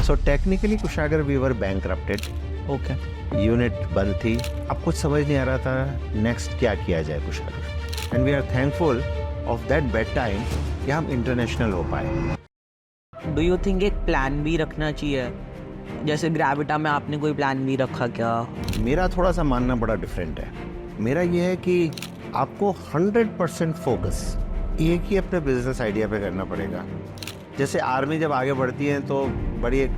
So technically Kushagra we were bankrupted, okay, unit बंद थी, अब कुछ समझ नहीं आ रहा था नेक्स्ट क्या किया जाए Kushagra. And we are thankful of that bad time कि हम इंटरनेशनल हो पाए। डू यू थिंक एक प्लान भी रखना चाहिए? जैसे ग्रेविटा में आपने कोई प्लान भी रखा क्या? मेरा थोड़ा सा मानना बड़ा डिफरेंट है। मेरा ये है कि आपको 100% फोकस एक ही अपने बिजनेस आइडिया पे करना पड़ेगा। जैसे आर्मी जब आगे बढ़ती है तो बड़ी एक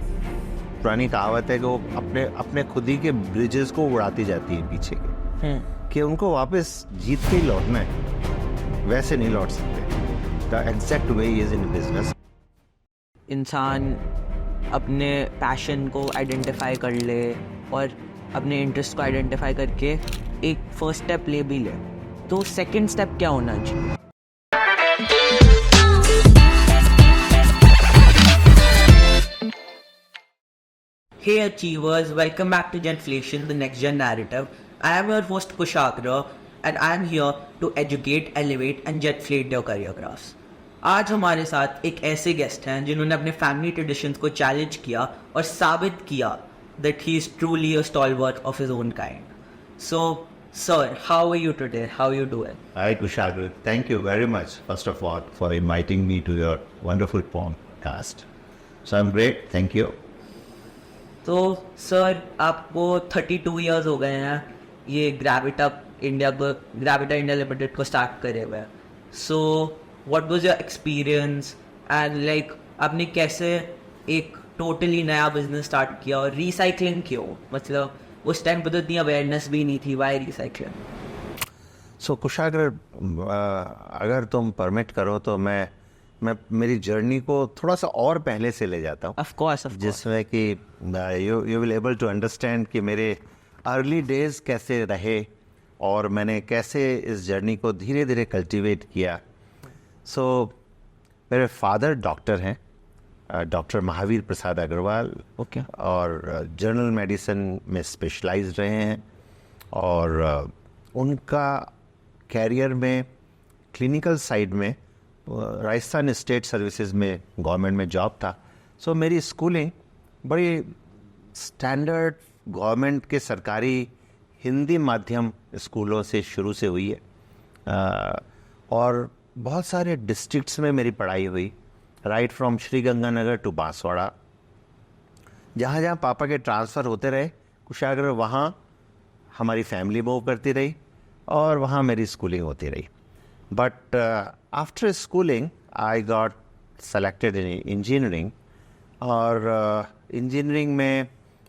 पुरानी कहावत है कि वो अपने अपने खुद ही के ब्रिजेस को उड़ाती जाती है पीछे के, कि उनको वापस जीत के ही लौटना है, वैसे नहीं लौट सकते। The exact way is in business. इंसान अपने पैशन को आइडेंटिफाई कर ले और अपने इंटरेस्ट को आइडेंटिफाई करके एक फर्स्ट स्टेप ले भी ले, तो सेकंड स्टेप क्या होना चाहिए? Hey achievers, welcome back to Genflation, the next gen narrative. I am your host Kushagra and I am here to educate, elevate and jetflate your career graphs. आज हमारे साथ एक ऐसे गेस्ट हैं जिन्होंने अपने फैमिली ट्रेडिशंस को चैलेंज किया और साबित किया that he is truly a stalwart of his own kind. So, sir, how are you today? How are you doing? Hi Kushagra, thank you very much first of all for inviting me to your wonderful podcast. So I'm great, thank you. तो sir आपको 32 years हो गए हैं ये ग्रेविटा India limited को start करे हुए। So what was your experience and like आपने कैसे एक टोटली नया बिजनेस स्टार्ट किया और रिसाइकलिंग क्यों? मतलब उस टाइम पे तो इतनी अवेयरनेस भी नहीं थी, व्हाई रिसाइकलिंग? सो कुशागर, अगर तुम परमिट करो तो मैं मेरी जर्नी को थोड़ा सा और पहले से ले जाता हूँ। ऑफ कोर्स, जिसमें कि you will able to understand कि मेरे अर्ली डेज कैसे रहे और मैंने कैसे इस जर्नी को धीरे धीरे कल्टीवेट किया। सो मेरे फादर डॉक्टर हैं, डॉक्टर महावीर प्रसाद अग्रवाल, ओके, और जनरल मेडिसिन में स्पेशलाइज्ड रहे हैं और उनका कैरियर में क्लिनिकल साइड में राजस्थान स्टेट सर्विसेज में गवर्नमेंट में जॉब था। सो मेरी स्कूलिंग बड़ी स्टैंडर्ड गवर्नमेंट के सरकारी हिंदी माध्यम स्कूलों से शुरू से हुई है और बहुत सारे डिस्ट्रिक्ट्स में मेरी पढ़ाई हुई, right from Sriganganagar to Banswara. जहाँ जहाँ पापा के ट्रांसफ़र होते रहे कुशागर, वहाँ हमारी फैमिली मूव करती रही और वहाँ मेरी स्कूलिंग होती रही। But after schooling I got selected in engineering और इंजीनियरिंग में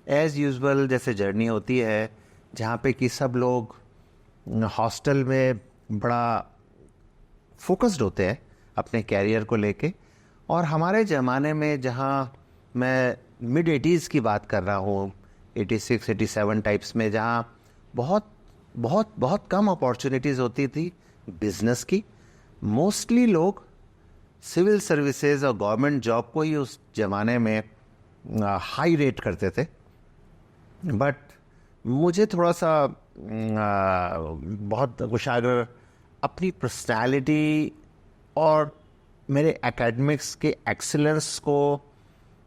एज़ यूजुअल जैसे जर्नी होती है, जहाँ पे कि सब लोग हॉस्टल में बड़ा फोकस्ड होते हैं अपने कैरियर को लेके, और हमारे ज़माने में जहाँ मैं मिड 80s की बात कर रहा हूँ, 86, 87 टाइप्स में, जहाँ बहुत बहुत बहुत कम अपॉर्चुनिटीज़ होती थी बिजनेस की। मोस्टली लोग सिविल सर्विसेज और गवर्नमेंट जॉब को ही उस ज़माने में हाई रेट करते थे। बट मुझे थोड़ा सा बहुत कुशागर अपनी पर्सनालिटी और मेरे एकेडमिक्स के एक्सीलेंस को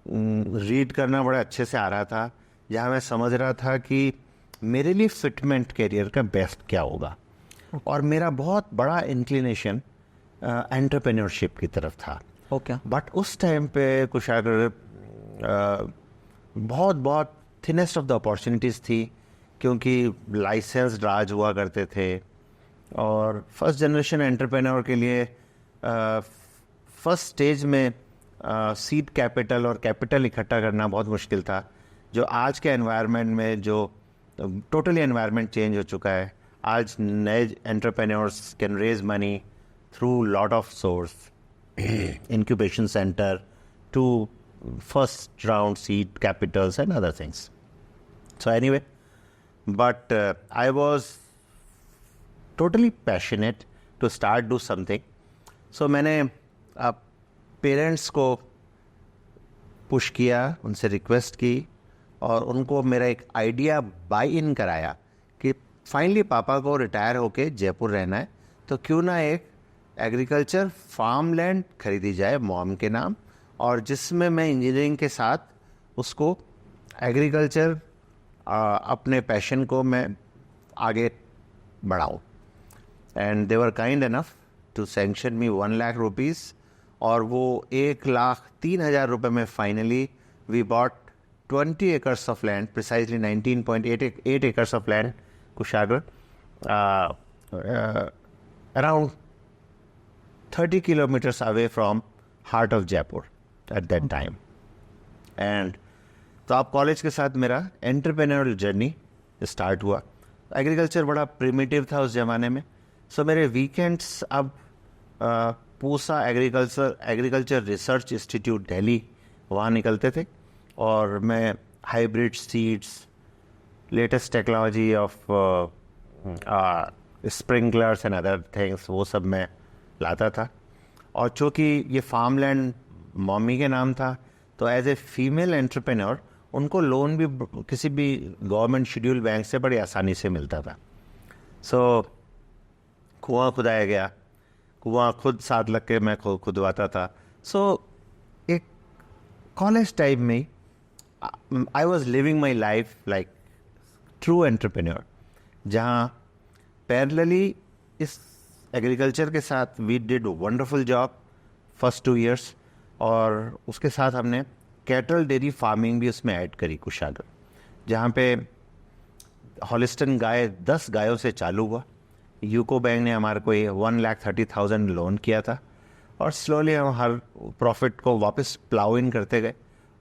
रीड करना बड़े अच्छे से आ रहा था, जहाँ मैं समझ रहा था कि मेरे लिए फिटमेंट करियर का बेस्ट क्या होगा। और मेरा बहुत बड़ा इंक्लिनेशन एंटरप्रेन्योरशिप की तरफ था। ओके, बट उस टाइम पे कुशागर बहुत बहुत थिनेस्ट ऑफ द अपॉर्चुनिटीज़ थी, क्योंकि लाइसेंस राज हुआ करते थे और फर्स्ट जनरेशन एंटरप्रेन्योर के लिए फर्स्ट स्टेज में सीड कैपिटल और कैपिटल इकट्ठा करना बहुत मुश्किल था, जो आज के एनवायरनमेंट में जो टोटली एनवायरनमेंट चेंज हो चुका है। आज नए entrepreneurs can raise money through lot of source, incubation center to first round seed capitals and other things. So anyway, but I was totally passionate to start do something. So मैंने parents को push किया, उनसे request की और उनको मेरा एक idea by इन कराया कि फाइनली पापा को रिटायर होके जयपुर रहना है, तो क्यों ना एक एग्रीकल्चर फार्म लैंड खरीदी जाए मॉम के नाम, और जिसमें मैं इंजीनियरिंग के साथ उसको एग्रीकल्चर अपने पैशन को मैं आगे बढ़ाऊँ. And they were kind enough to sanction me 1 lakh rupees, और वो 1,03,000 रुपये में finally we bought 20 acres of land, precisely 19.8 acres of land, Kushagar, around 30 kilometers away from heart of Jaipur at that time. And तो आप college के साथ मेरा entrepreneurial journey start हुआ. एग्रीकल्चर बड़ा प्रिमिटिव था उस ज़माने में. सो मेरे वीकेंड्स अब Pusa agriculture research institute Delhi वहाँ निकलते थे, और मैं hybrid seeds, latest technology of sprinklers and other things, वो सब मैं लाता था. और चूँकि ये फार्म लैंड मम्मी के नाम था, तो एज ए फीमेल एंटरप्रेन्योर उनको लोन भी किसी भी गवर्नमेंट शेड्यूल बैंक से बड़ी आसानी से मिलता था. सो कुआं खुदाया गया, कुआं खुद साथ लग के मैं खुदवाता था. सो एक कॉलेज टाइम में I was living my life like true entrepreneur, जहाँ पैरेलली इस एग्रीकल्चर के साथ we did wonderful job first 2 years, और उसके साथ हमने कैटल डेयरी फार्मिंग भी उसमें ऐड करी कुशागर, जहाँ पे हॉलिस्टन गाय 10 गायों से चालू हुआ. यूको बैंक ने हमारे को 1,30,000 लोन किया था, और स्लोली हम हर प्रॉफिट को वापस प्लाउ इन करते गए,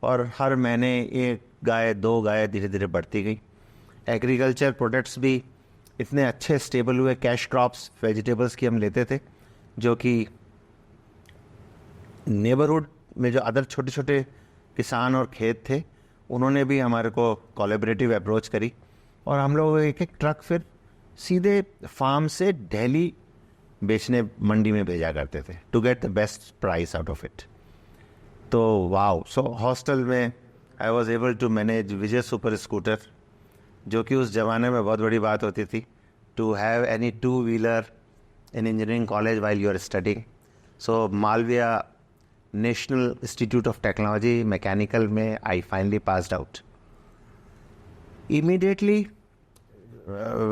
और हर महीने 1 गाय 2 गाय धीरे धीरे बढ़ती गई. एग्रीकल्चर प्रोडक्ट्स भी इतने अच्छे स्टेबल हुए, कैश क्रॉप्स वेजिटेबल्स की हम लेते थे, जो कि नेबरहुड में जो अदर छोटे छोटे किसान और खेत थे उन्होंने भी हमारे को कोलैबोरेटिव अप्रोच करी, और हम लोग एक ट्रक फिर सीधे फार्म से दिल्ली बेचने मंडी में भेजा करते थे to get the best price out of it. तो वाओ. सो हॉस्टल में I was able to manage Vijay super scooter, जो कि उस ज़माने में बहुत बड़ी बात होती थी, to have any 2-wheeler in engineering college while you are studying. So Malviya National Institute of Technology mechanical में I finally passed out. Immediately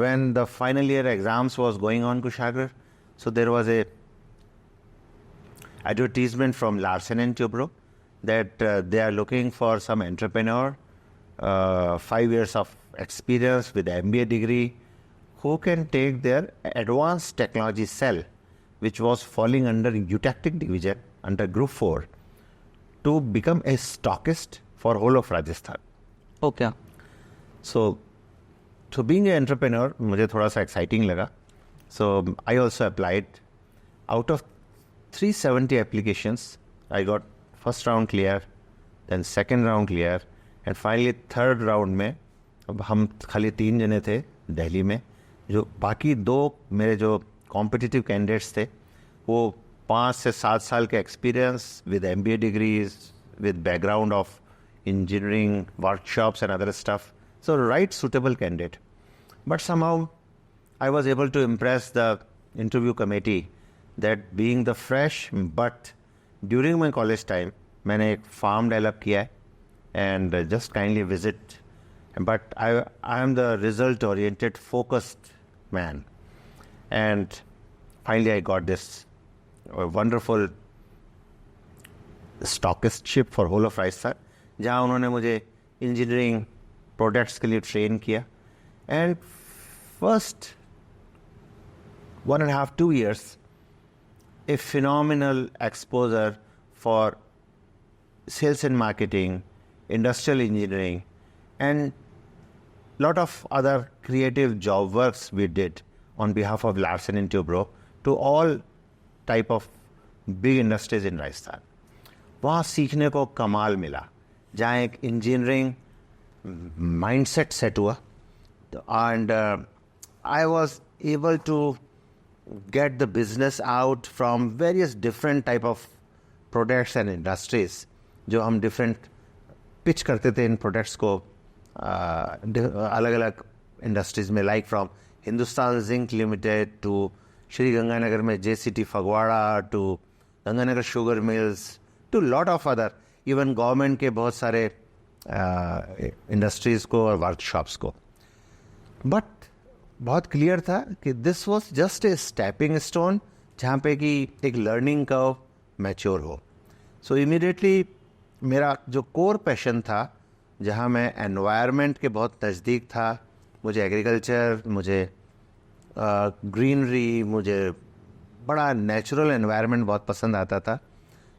when the final year exams was going on, Kushagar, so there was a advertisement from Larsen and Toubro that they are looking for some entrepreneur, 5 years of experience with MBA degree, who can take their advanced technology cell, which was falling under Eutactic division under Group 4, to become a stockist for whole of Rajasthan. Okay. So being an entrepreneur, मुझे थोड़ा सा exciting लगा. So I also applied. Out of 370 applications, I got first round clear, then second round clear, and finally third round में अब हम खाली 3 जने थे दिल्ली में. जो बाकी 2 मेरे जो कॉम्पिटिटिव कैंडिडेट्स थे वो 5 से 7 साल के experience with MBA degrees, with background of engineering, workshops and other stuff. So right suitable candidate. But somehow I was able to impress the interview committee that being the fresh, but during my college time, मैंने एक farm develop किया है and just kindly visit. But I am the result oriented, focused man. And finally I got this wonderful stockistship for whole of Rajasthan, जहाँ उन्होंने मुझे engineering products के लिए train किया. And first 1.5-2 years a phenomenal exposure for sales and marketing, industrial engineering, and lot of other creative job works we did on behalf of Larsen and Toubro to all type of big industries in Rajasthan. वहाँ सीखने को कमाल मिला, जहाँ एक engineering mindset set हुआ, and I was able to get the business out from various different type of products and industries, जो हम different pitch करते थे इन products को अलग अलग industries में, like from Hindustan Zinc Limited to Shri Ganganagar में JCT Phagwara to Ganganagar Sugar Mills to lot of other, even government के बहुत सारे इंडस्ट्रीज़ को और वर्कशॉप्स को, बट बहुत क्लियर था कि this was just a stepping stone जहाँ पे कि एक लर्निंग कर्व मैच्योर हो. सो इमीडिएटली मेरा जो कोर पैशन था, जहाँ मैं एनवायरनमेंट के बहुत नज़दीक था, मुझे एग्रीकल्चर, मुझे ग्रीनरी, मुझे बड़ा नेचुरल एनवायरनमेंट बहुत पसंद आता था.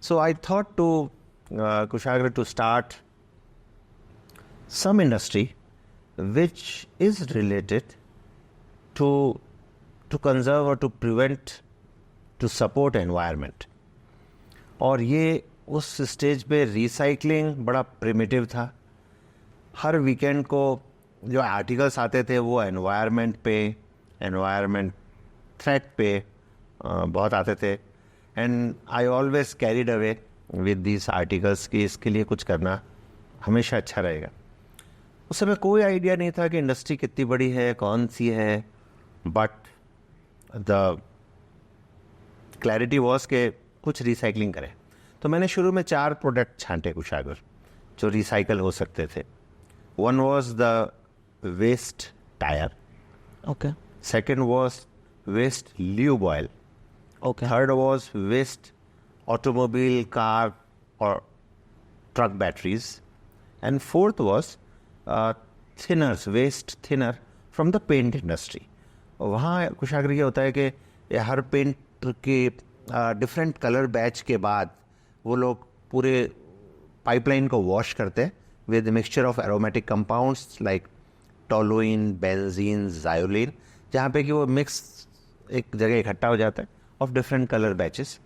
So I thought to Kushagra to start some industry which is related to conserve or to prevent, to support environment. और ये उस स्टेज पे रिसाइकलिंग बड़ा प्रिमिटिव था. हर वीकेंड को जो आर्टिकल्स आते थे वो एनवायरनमेंट पे, एनवायरनमेंट थ्रेट पे बहुत आते थे. And I always carried away with these articles कि इसके लिए कुछ करना हमेशा अच्छा रहेगा. उस समय कोई आइडिया नहीं था कि इंडस्ट्री कितनी बड़ी है, कौन सी है, बट द क्लैरिटी वॉज के कुछ रिसाइकलिंग करें. तो मैंने शुरू में 4 प्रोडक्ट छांटे कुशागर जो रिसाइकल हो सकते थे. One was the waste tyre, Okay. Second was waste lube oil, Okay. Third was waste automobile, car और truck batteries, and fourth was thinners, waste thinner from the paint industry. वहाँ कुशाग्र ये होता है कि हर पेंट के डिफरेंट कलर बैच के बाद वो लोग पूरे पाइपलाइन को वॉश करते हैं with mixture of aromatic compounds like toluene, benzene, xylene, जहाँ पे कि वो मिक्स एक जगह इकट्ठा हो जाता है ऑफ डिफरेंट कलर बैचेस.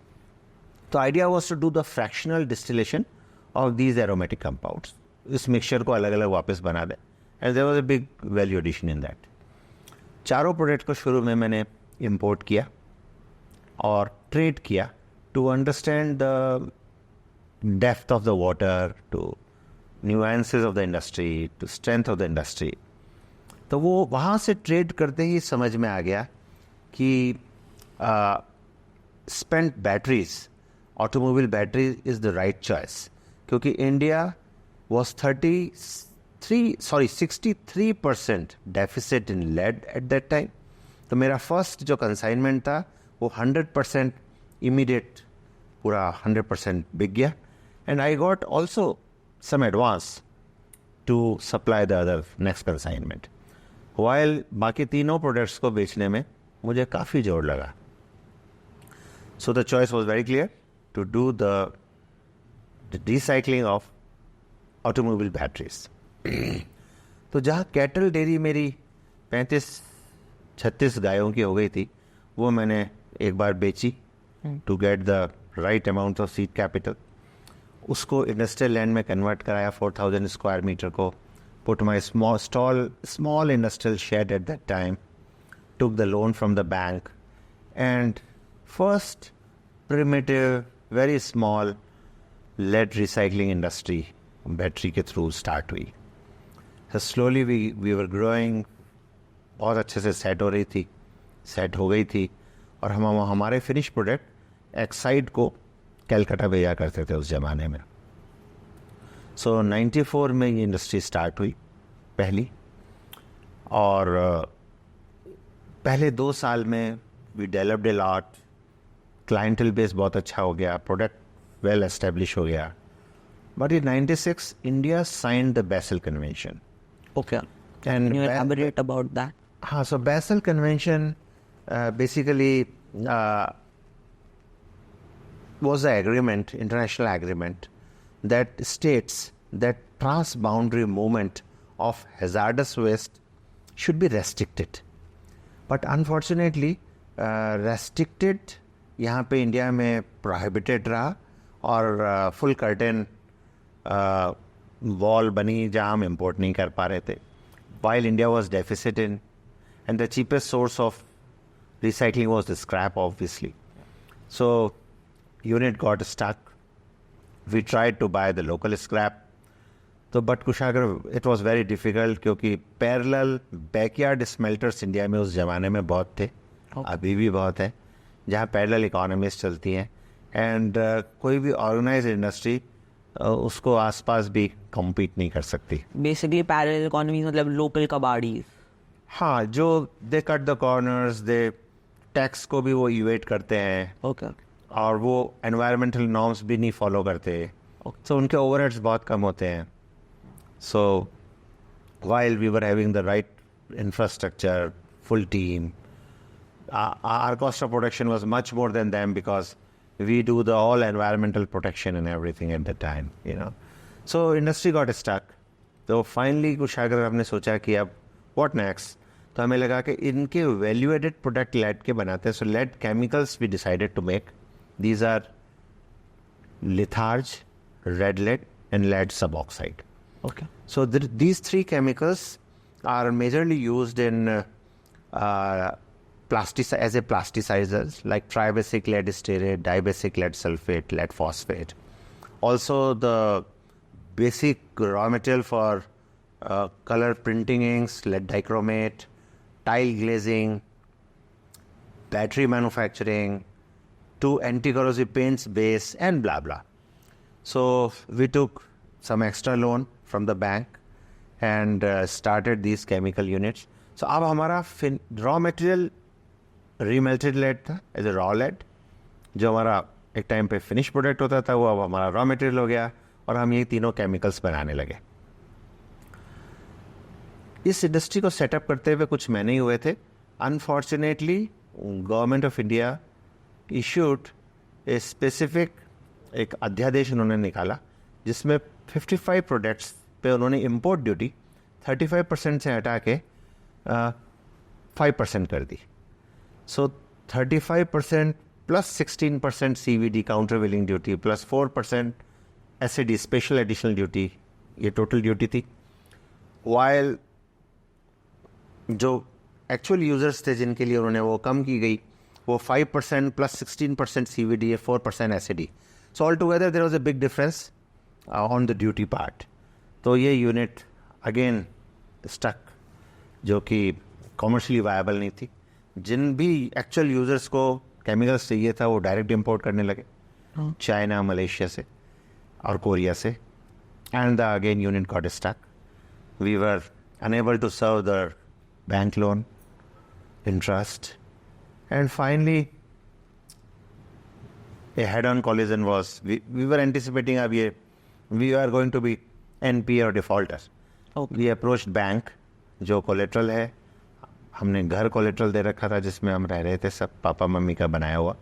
तो idea was to do the fractional distillation of these aromatic compounds. इस मिक्सचर को अलग अलग वापस बना दें, and there was a big value addition in that. चारों प्रोडक्ट को शुरू में मैंने इंपोर्ट किया और ट्रेड किया to understand the depth of the water, to nuances of the industry, to strength of the industry. तो वो वहाँ से ट्रेड करते ही समझ में आ गया कि spent batteries, automobile batteries is the right choice, क्योंकि India was 63% deficit in lead at that time. तो मेरा फर्स्ट जो कंसाइनमेंट था वो 100% इमीडिएट, पूरा 100% बिक गया. And I got also some advance to supply the other next consignment. While बाकी तीनों प्रोडक्ट्स को बेचने में मुझे काफ़ी जोर लगा. So the choice was very clear to do the recycling of automobile batteries. तो जहाँ कैटल डेयरी मेरी 35-36 गायों की हो गई थी, वो मैंने एक बार बेची to get the right amount of seed capital. उसको इंडस्ट्रियल लैंड में कन्वर्ट कराया 4000 स्क्वायर मीटर को. Put my small industrial shed at that time, took the loan from the bank, and first primitive very small lead recycling industry battery के through start हुई. Slowly we were growing, बहुत अच्छे से set हो गई थी. और हम हमारे फिनिश प्रोडक्ट एक्साइड को कलकत्ता भेजा करते थे उस ज़माने में. सो 94 में ये इंडस्ट्री स्टार्ट हुई पहली, और पहले 2 साल में we developed a lot. Clientele base बहुत अच्छा हो गया, प्रोडक्ट वेल एस्टेब्लिश हो गया. But in 96, India signed the Basel Convention. Okay. And Can you elaborate about that? So Basel Convention basically was the agreement, international agreement, that states that trans-boundary movement of hazardous waste should be restricted. But unfortunately, restricted यहाँ पे India में prohibited रहा, और full curtain wall बनी जहाँ हम import नहीं कर पा रहे थे. While India was deficit in, and the cheapest source of recycling was the scrap obviously. So unit got stuck. We tried to buy the local scrap. तो but Kushagra it was very difficult, क्योंकि parallel backyard smelters India में उस ज़माने में बहुत थे, अभी भी बहुत है, जहाँ पैरेलल इकोनॉमीज चलती हैं. एंड कोई भी ऑर्गेनाइज इंडस्ट्री उसको आसपास भी compete नहीं कर सकती. Basically, parallel economies मतलब local कबाड़ीज. हाँ, जो they cut the corners, they tax को भी वो इवेट करते हैं. Okay. और वो एनवायरमेंटल नॉर्म्स भी नहीं फॉलो करते. सो उनके ओवरहेड्स बहुत कम होते हैं. So while we were having the right infrastructure, full team, our cost of production was much more than them because we do the all environmental protection and everything at the time, you know. So industry got stuck. तो finally Kushagra हमने सोचा कि अब what next? तो हमें लगा कि इनके वैल्यू एडेड प्रोडक्ट लेड के बनाते हैं. So lead chemicals we decided to make. These are litharge, red lead and lead suboxide. Okay. So these three chemicals are majorly used in as a plasticizers, like tribasic lead stearate, dibasic lead sulfate, lead phosphate. Also the basic raw material for color printing inks, lead dichromate, tile glazing, battery manufacturing, to anti-corrosive paints base and blah blah. So we took some extra loan from the bank and started these chemical units. So अब हमारा raw material remelted lead था as a raw lead, जो हमारा एक time पे finish product होता था, वो अब हमारा रॉ मटेरियल हो गया और हम ये तीनों केमिकल्स बनाने लगे. इस इंडस्ट्री को सेटअप करते हुए कुछ महीने ही हुए थे. Unfortunately government of India issued a specific एक अध्यादेश उन्होंने निकाला जिसमें 55 प्रोडक्ट्स पे उन्होंने इंपोर्ट ड्यूटी 35% से हटा के 5% कर दी. सो 35% plus 16% CVD counter willing duty plus 4% SAD special additional duty, ये टोटल ड्यूटी थी. वाइल जो एक्चुअल यूजर्स थे जिनके लिए उन्होंने वो कम की गई, वो 5% प्लस 16% CVD है, 4% SAD. So all together there was a big difference on the duty part. तो ये यूनिट अगेन स्टक, जो कि कॉमर्शियली वायबल नहीं थी. जिन भी एक्चुअल यूजर्स को केमिकल्स चाहिए था वो डायरेक्ट इंपोर्ट करने लगे, चाइना, मलेशिया से और कोरिया से. And the again unit got stuck. We were unable to serve the bank loan, interest, and finally a head-on collision was, we were anticipating अब ये we are going to be NPA or defaulter. Okay. We approached bank, जो collateral है, हमने घर collateral दे रखा था जिसमें हम रह रहे थे, सब पापा मम्मी का बनाया हुआ,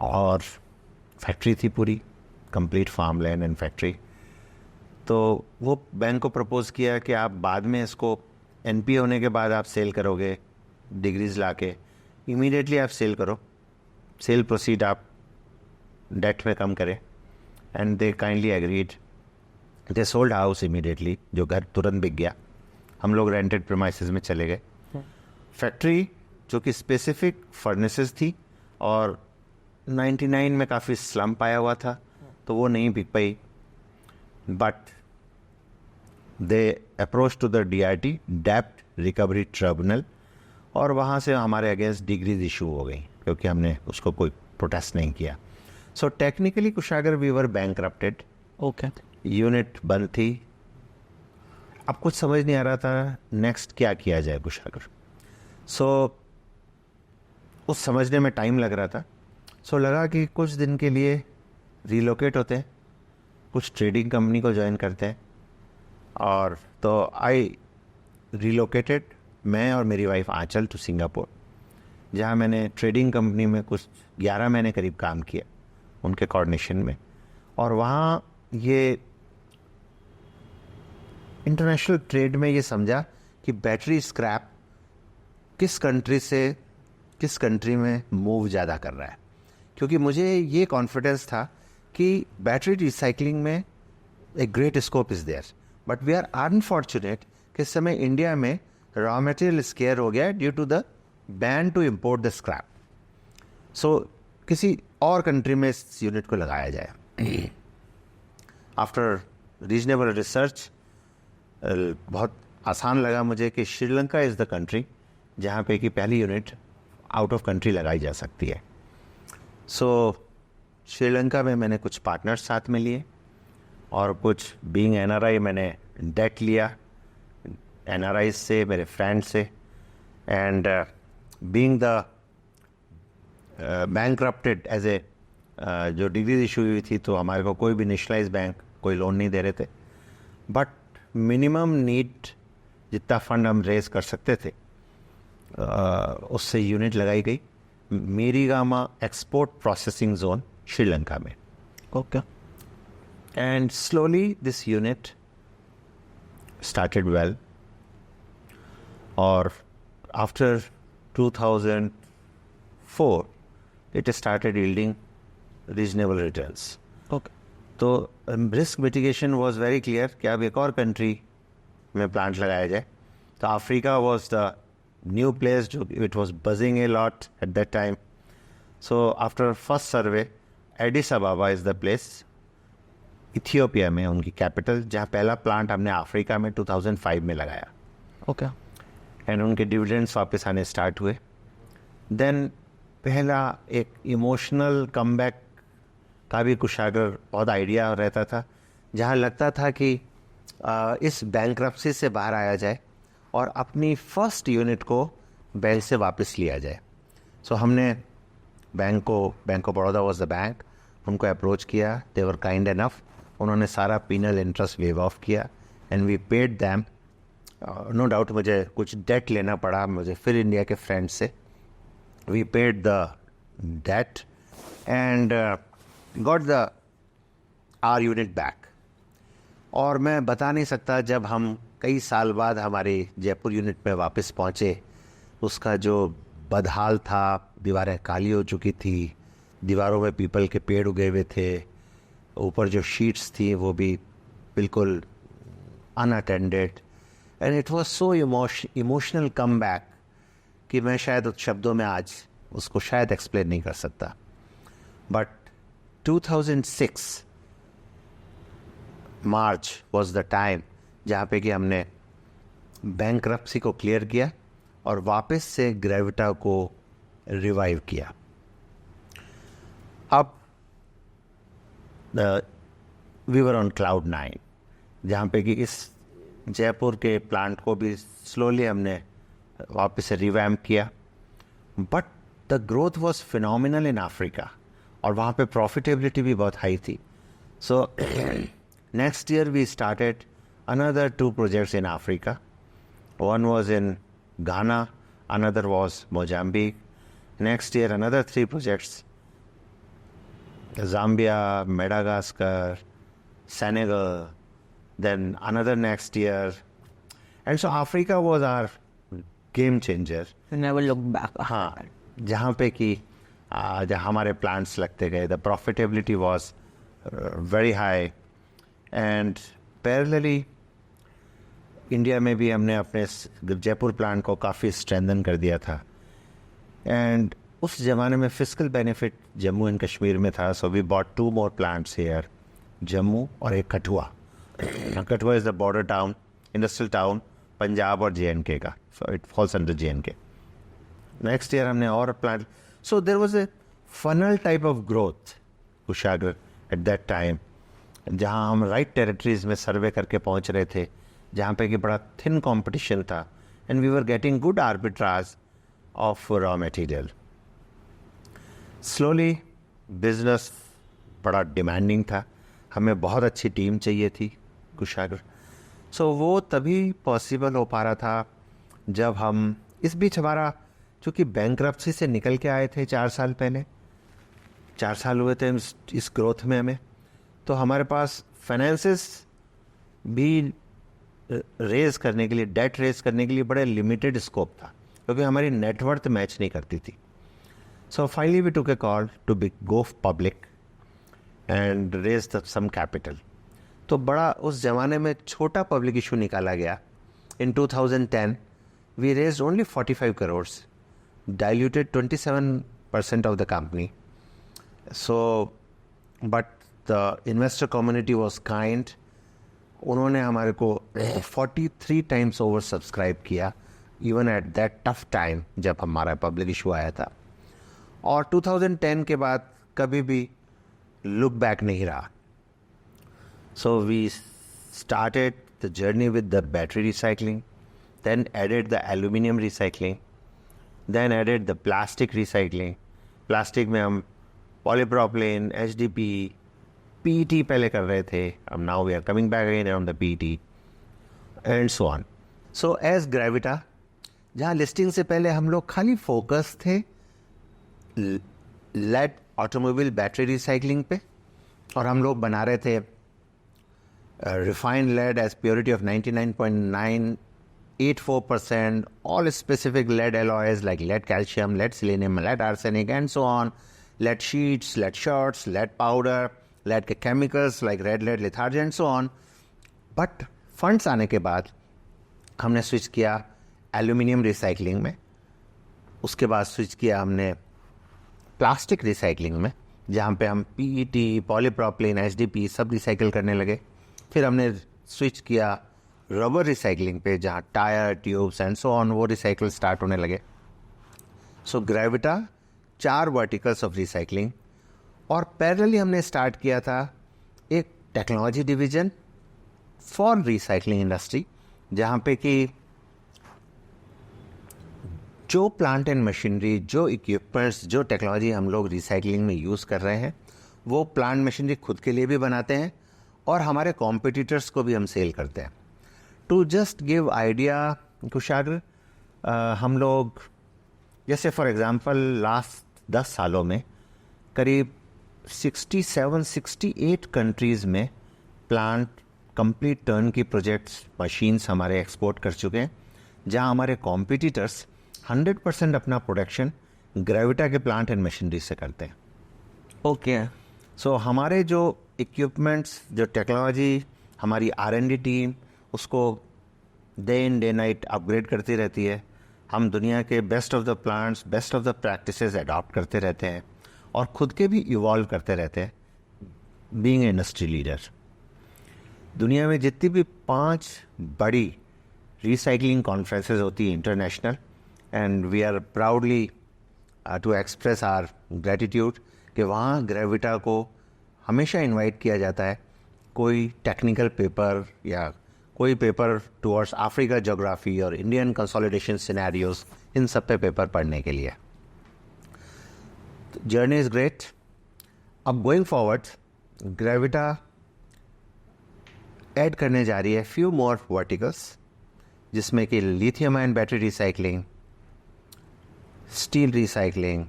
और फैक्ट्री थी पूरी, complete farm land and factory. तो वो बैंक को प्रपोज किया कि आप बाद में इसको NPA होने के बाद आप सेल करोगे, डिग्रीज ला के इमीडिएटली आप सेल करो, सेल प्रोसीड आप डेट में कम करें. And they kindly agreed. They sold house immediately, जो घर तुरंत बिक गया. हम लोग रेंटेड प्रीमाइसेस में चले गए. फैक्ट्री जो कि स्पेसिफिक फर्नेसेस थी और 99 में काफ़ी स्लम्प आया हुआ था, तो वो नहीं बिक पाई. But they approach to the DRT, डेप्ट रिकवरी ट्रिब्यूनल, और वहाँ से हमारे अगेंस्ट डिग्रीज इशू हो गई क्योंकि हमने उसको कोई प्रोटेस्ट नहीं किया. So technically Kushagra we were bankrupted. Okay. Unit बंद थी. अब कुछ समझ नहीं आ रहा था नेक्स्ट क्या किया जाए कुशागर. सो उस समझने में टाइम लग रहा था. सो लगा कि कुछ दिन के लिए रिलोकेट होते हैं, कुछ ट्रेडिंग कंपनी को ज्वाइन करते हैं. और तो आई रिलोकेटेड, मैं और मेरी वाइफ आंचल, टू सिंगापुर, जहाँ मैंने ट्रेडिंग कंपनी में कुछ 11 महीने करीब काम किया उनके कोऑर्डिनेशन में. और वहाँ ये इंटरनेशनल ट्रेड में ये समझा कि बैटरी स्क्रैप किस कंट्री से किस कंट्री में मूव ज़्यादा कर रहा है. क्योंकि मुझे ये कॉन्फिडेंस था कि बैटरी रिसाइकलिंग में एक great scope is there, but we are unfortunate कि इस समय इंडिया में रॉ मटेरियल स्केयर हो गया due to the ban to import the scrap. So किसी और कंट्री में इस यूनिट को लगाया जाए. आफ्टर रीजनेबल रिसर्च बहुत आसान लगा मुझे कि श्रीलंका इज़ द कंट्री जहाँ पे कि पहली यूनिट आउट ऑफ कंट्री लगाई जा सकती है. सो श्रीलंका में मैंने कुछ पार्टनर्स साथ में लिए और कुछ बीइंग एनआरआई मैंने डेट लिया एनआरआई से, मेरे फ्रेंड से, and being the bankrupted as a जो डिग्री इशू हुई थी तो हमारे को कोई भी नेशनलाइज बैंक कोई लोन नहीं दे रहे थे, बट मिनिमम नीड जितना फंड हम रेज कर सकते थे उससे यूनिट लगाई गई मीरीगामा एक्सपोर्ट प्रोसेसिंग जोन श्रीलंका में. Okay. And slowly this unit started well. Or after 2004, it started yielding reasonable returns. Okay. तो risk mitigation was very clear कि अब एक और country में plant लगाया जाए. तो Africa was the new place, it was buzzing a lot at that time. So after first survey, Addis Ababa is the place, Ethiopia में उनकी कैपिटल, जहाँ पहला प्लांट हमने अफ्रीका में 2005 में लगाया. Okay. एंड उनके डिविडेंड्स वापस आने स्टार्ट हुए. देन पहला एक इमोशनल कमबैक का भी कुशागर बहुत आइडिया रहता था, जहाँ लगता था कि इस बैंकरप्सी से बाहर आया जाए और अपनी फर्स्ट यूनिट को बैंक से वापस लिया जाए. सो हमने bank of Baroda was the bank, उनको अप्रोच किया. दे वर काइंड एनफ, उन्होंने सारा पीनल इंटरेस्ट वेव ऑफ किया and we paid them. No doubt मुझे कुछ डेट लेना पड़ा मुझे फिर इंडिया के फ्रेंड से. We paid the debt and got the R unit back. और मैं बता नहीं सकता, जब हम कई साल बाद हमारे जयपुर यूनिट में वापस पहुँचे, उसका जो बदहाल था, दीवारें काली हो चुकी थी, दीवारों में पीपल के पेड़ उगे हुए थे, ऊपर जो शीट्स थी वो भी बिल्कुल unattended, and it was so emotional come back कि मैं शायद उस शब्दों में आज उसको शायद एक्सप्लेन नहीं कर सकता. But 2006 March was the time जहाँ पे कि हमने बैंकरप्सी को क्लियर किया और वापस से ग्रेविटा को रिवाइव किया. अब वी वर ऑन क्लाउड 9, जहाँ पे कि इस जयपुर के प्लांट को भी स्लोली हमने वापस से रिवैम्प किया. But the growth was phenomenal in Africa और वहाँ पे प्रॉफिटेबिलिटी भी बहुत हाई थी. So next year we started another 2 projects in Africa. One was in Ghana, another was Mozambique. Next year, another 3 projects: Zambia, Madagascar, Senegal. Then another next year. And so Africa was our game changer. You never look back. हाँ, जहाँ पे कि जहाँ हमारे plants लगते गए, the profitability was very high. And parallelly, India में भी हमने अपने जयपुर प्लांट को काफ़ी स्ट्रेंथन कर दिया था. एंड उस ज़माने में fiscal benefit Jammu and Kashmir में था. So we bought 2 more plants here, Jammu और एक Kathua. Kathua is the border town, industrial town Punjab और JNK का. So it falls under JNK. Next year हमने और plant. So there was a funnel type of growth Kushagra at that time, जहाँ हम right territories में सर्वे करके पहुँच रहे थे, जहाँ पे कि बड़ा थिन कंपटीशन था, and we were getting good arbitrage of raw material. Slowly business बड़ा डिमांडिंग था, हमें बहुत अच्छी टीम चाहिए थी कुशागर. सो वो तभी पॉसिबल हो पा रहा था जब हम इस बीच हमारा, चूँकि बैंकरप्सी से निकल के आए थे 4 साल पहले, 4 साल हुए थे इस ग्रोथ में हमें, तो हमारे पास फाइनेंसेस भी रेज करने के लिए, डेट रेज करने के लिए बड़े लिमिटेड स्कोप था, क्योंकि हमारी नेटवर्थ मैच नहीं करती थी. So finally we took a call to go public and raise some capital. तो बड़ा उस ज़माने में छोटा पब्लिक इशू निकाला गया. In 2010 we raise only 45 crores, diluted 27% of the company. So, but the investor community was kind. उन्होंने हमारे को 43 times ओवर सब्सक्राइब किया, even at that tough time जब हमारा पब्लिक इशू आया था. और 2010 के बाद कभी भी लुक बैक नहीं रहा. So we started the journey with the battery recycling, then added the aluminum recycling, then added the plastic recycling. Plastic में हम पॉलीप्रोपिलीन, HDP, PET पहले कर रहे थे, अब now we are coming back again on the PET and so on. So as Gravita, जहाँ listing से पहले हम लोग खाली फोकस थे लेड ऑटोमोबाइल बैटरी रिसाइकलिंग पे, और हम लोग बना रहे थे refined lead as purity of 99.984%, all specific lead alloys like lead calcium, lead selenium, lead arsenic and so on, lead sheets, lead shirts, lead powder, lead chemicals like red lead, lithargy and so on. But funds आने के बाद हमने switch किया aluminium recycling में, उसके बाद switch किया हमने प्लास्टिक रिसाइकलिंग में, जहाँ पे हम PET, पॉलीप्रोपिलीन, HDP सब रिसाइकिल करने लगे. फिर हमने स्विच किया रबर रिसाइकलिंग पे, जहाँ tyre, tubes and so on वो रिसाइकिल स्टार्ट होने लगे. सो ग्रेविटा 4 वर्टिकल्स ऑफ रिसाइकलिंग, और पैरेलली हमने स्टार्ट किया था एक technology division for recycling industry, जहाँ पे कि जो प्लांट एंड मशीनरी, जो इक्विपमेंट्स, जो टेक्नोलॉजी हम लोग रिसाइकलिंग में यूज़ कर रहे हैं, वो प्लांट मशीनरी खुद के लिए भी बनाते हैं और हमारे कॉम्पिटिटर्स को भी हम सेल करते हैं. टू जस्ट गिव आइडिया कुशाग्र, हम लोग जैसे फॉर एग्जांपल लास्ट 10 सालों में करीब 67-68 कंट्रीज़ में प्लांट कंप्लीट टर्न की प्रोजेक्ट्स, मशीन्स हमारे एक्सपोर्ट कर चुके हैं, जहां हमारे कॉम्पिटिटर्स 100% अपना प्रोडक्शन ग्रेविटा के प्लांट एंड मशीनरी से करते हैं. ओके. सो हमारे जो इक्विपमेंट्स, जो टेक्नोलॉजी, हमारी R&D टीम उसको day in day night upgrade करती रहती है. हम दुनिया के best of the plants, best of the practices adopt करते रहते हैं और ख़ुद के भी इवॉल्व करते रहते हैं, बीइंग ए इंडस्ट्री लीडर. दुनिया में जितनी भी 5 बड़ी रिसाइकलिंग कॉन्फ्रेंसेस होती हैं international, and we are proudly to express our gratitude कि वहाँ ग्रेविटा को हमेशा इनवाइट किया जाता है कोई टेक्निकल पेपर या कोई पेपर टुवर्ड्स अफ्रीका ज्योग्राफी और इंडियन कंसोलिडेशन सिनेरियोज, इन सब पे पेपर पढ़ने के लिए. Journey is great. अब गोइंग फॉरवर्ड ग्रेविटा ऐड करने जा रही है फ्यू मोर वर्टिकल्स, जिसमें कि lithium ion battery recycling, steel recycling,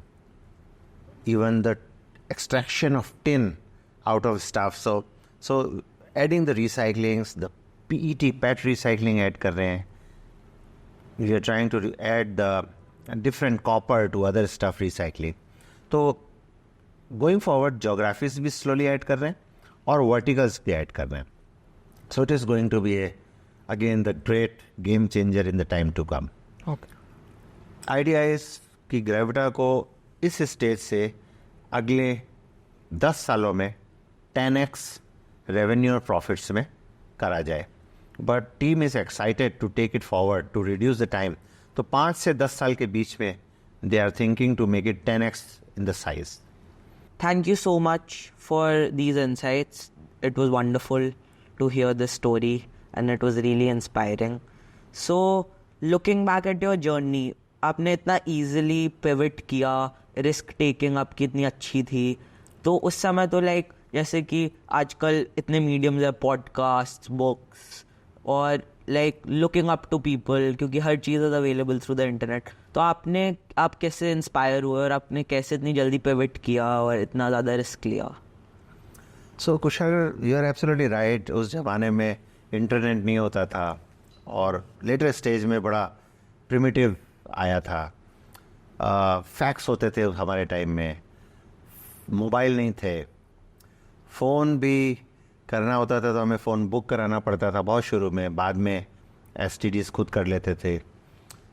even the extraction of tin out of stuff. So adding the recyclings, the PET recycling add कर रहे हैं. We are trying to add the different copper to other stuff recycling. तो going forward geographies भी slowly add कर रहे हैं और verticals भी add कर रहे हैं. So it is going to be again the great game changer in the time to come. Okay. Idea is कि ग्रेविटा को इस स्टेज से अगले 10 सालों में 10x रेवेन्यू और प्रॉफिट्स में करा जाए. But team is excited to take it forward to reduce the time. तो 5 से 10 साल के बीच में they are thinking to make it 10x in the size. Thank you so much for these insights. It was wonderful to hear this story and it was really inspiring. So, looking back at your journey, आपने इतना easily pivot किया, risk taking आपकी इतनी अच्छी थी, तो उस समय तो लाइक जैसे कि आजकल इतने मीडियम्स है, पॉडकास्ट, बुक्स और like looking up to people, क्योंकि हर चीज़ is available through the internet. तो आप कैसे इंस्पायर हुए और आपने कैसे इतनी जल्दी पिवट किया और इतना ज़्यादा रिस्क लिया? So Kushagra, you are absolutely right. उस ज़माने में इंटरनेट नहीं होता था और लेटर स्टेज में बड़ा प्रिमिटिव आया था. फैक्स होते थे हमारे टाइम में, मोबाइल नहीं थे, फ़ोन भी करना होता था तो हमें फ़ोन बुक कराना पड़ता था बहुत शुरू में. बाद में STDs खुद कर लेते थे.